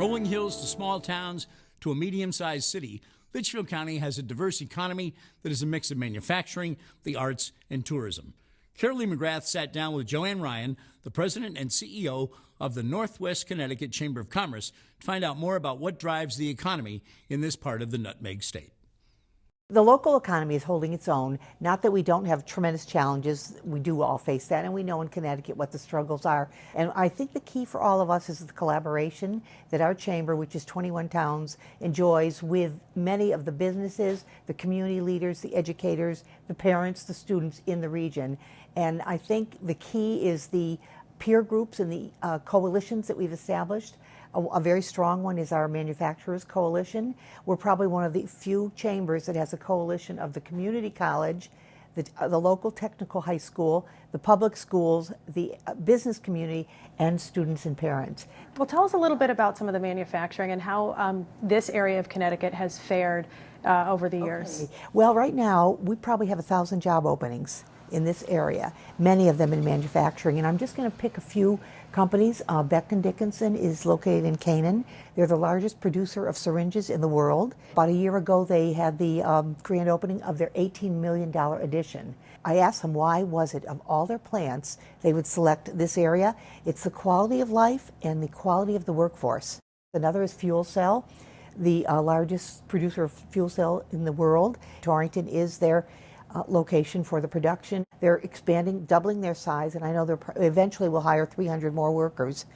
rolling hills to small towns to a medium-sized city, Litchfield County has a diverse economy that is a mix of manufacturing, the arts, and tourism. Carolee McGrath sat down with JoAnn Ryan, the president and CEO of the Northwest Connecticut Chamber of Commerce, to find out more about what drives the economy in this part of the Nutmeg State. The local economy is holding its own. Not that we don't have tremendous challenges. We do all face that, and we know in Connecticut what the struggles are. And I think the key for all of us is the collaboration that our chamber, which is 21 towns, enjoys with many of the businesses, the community leaders, the educators, the parents, the students in the region. And I think the key is the peer groups and the coalitions that we've established. A very strong one is our Manufacturers Coalition. We're probably one of the few chambers that has a coalition of the community college, the local technical high school, the public schools, the business community, and students and parents. Well, tell us a little bit about some of the manufacturing and how this area of Connecticut has fared over the years. Well, right now, we probably have 1,000 job openings in this area, many of them in manufacturing. And I'm just going to pick a few companies. Becton Dickinson is located in Canaan. They're the largest producer of syringes in the world. About a year ago, they had the grand opening of their $18 million addition. I asked them why was it, of all their plants, they would select this area. It's the quality of life and the quality of the workforce. Another is Fuel Cell, the largest producer of fuel cell in the world. Torrington is their location for the production. They're expanding, doubling their size, and I know they eventually will hire 300 more workers.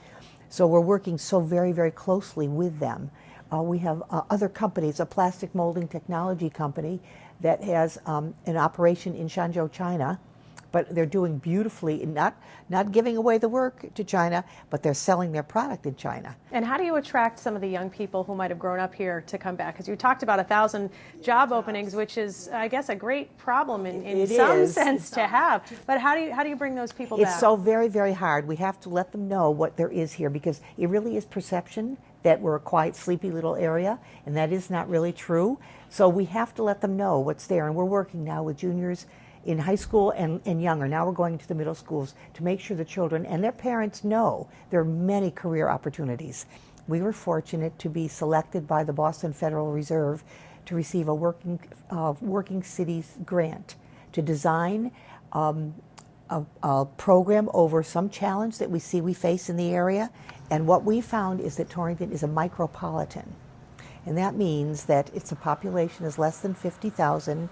So we're working so very, very closely with them. We have other companies, a plastic molding technology company that has an operation in Shenzhen, China, but they're doing beautifully, not giving away the work to China, but they're selling their product in China. And how do you attract some of the young people who might have grown up here to come back? Because you talked about 1,000 job openings, which is, I guess, a great problem in some sense to have. But how do you bring those people back? It's so very, very hard. We have to let them know what there is here, because it really is perception that we're a quiet, sleepy little area, and that is not really true. So we have to let them know what's there, and we're working now with juniors in high school and younger. Now we're going into the middle schools to make sure the children and their parents know there are many career opportunities. We were fortunate to be selected by the Boston Federal Reserve to receive a Working Cities grant to design a program over some challenge that we face in the area. And what we found is that Torrington is a micropolitan. And that means that its population is less than 50,000,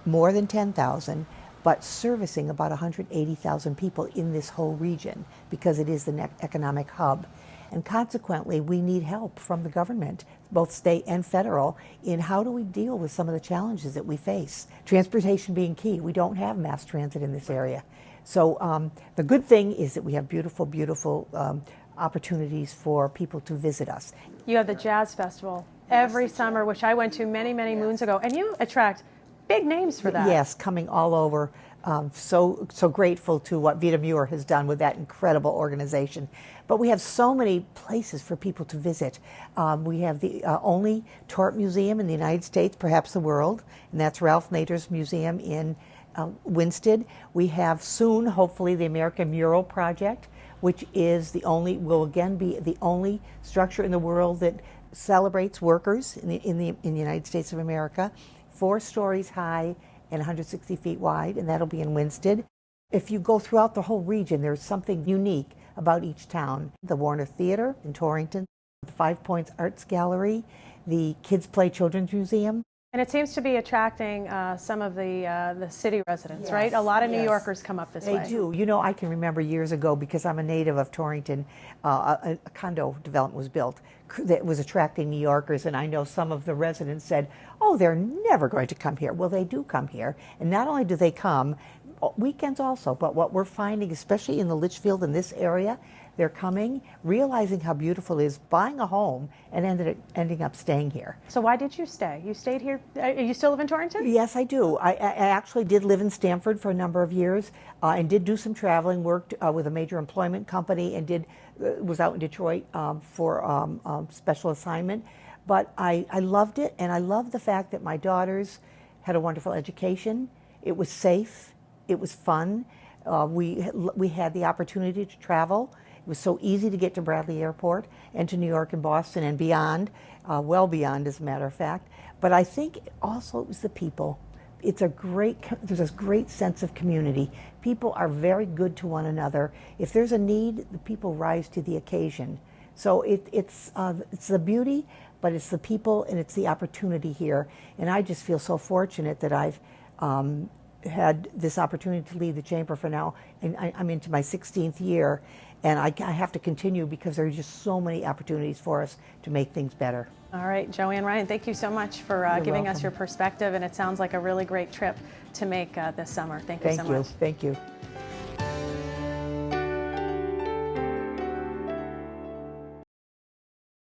more than 10,000, but servicing about 180,000 people in this whole region because it is the economic hub. And consequently, we need help from the government, both state and federal, in how do we deal with some of the challenges that we face. Transportation being key. We don't have mass transit in this area. So the good thing is that we have beautiful, beautiful opportunities for people to visit us. You have the Jazz Festival every summer, which I went to many, many moons ago, and you attract big names for that. Yes, coming all over. So grateful to what Vita Muir has done with that incredible organization. But we have so many places for people to visit. We have the only tort museum in the United States, perhaps the world, and that's Ralph Nader's museum in Winsted. We have soon, hopefully, the American Mural Project, which is will again be the only structure in the world that celebrates workers in the United States of America. 4 stories high and 160 feet wide, and that'll be in Winsted. If you go throughout the whole region, there's something unique about each town. The Warner Theater in Torrington, the 5 Points Arts Gallery, the Kids Play Children's Museum. And it seems to be attracting some of the city residents, right? A lot of New Yorkers come up this way. They do. You know, I can remember years ago, because I'm a native of Torrington, a condo development was built that was attracting New Yorkers, and I know some of the residents said, oh, they're never going to come here. Well, they do come here, and not only do they come, weekends also, but what we're finding, especially in the Litchfield in this area, they're coming, realizing how beautiful it is, buying a home, and ending up staying here. So why did you stay? You stayed here? You still live in Torrington? Yes, I do. I actually did live in Stamford for a number of years and did do some traveling, worked with a major employment company, and was out in Detroit for special assignment. But I loved it, and I loved the fact that my daughters had a wonderful education. It was safe. It was fun. We had the opportunity to travel It was so easy to get to Bradley Airport and to New York and Boston and beyond, well beyond, as a matter of fact. But I think also it was the people. There's this great sense of community. People are very good to one another. If there's a need, the people rise to the occasion. So it's the beauty, but it's the people and it's the opportunity here. And I just feel so fortunate that I've had this opportunity to lead the chamber for now, and I'm into my 16th year, and I have to continue because there are just so many opportunities for us to make things better. All right, JoAnn Ryan, thank you so much for giving us your perspective, and it sounds like a really great trip to make this summer. Thank you so much. Thank you.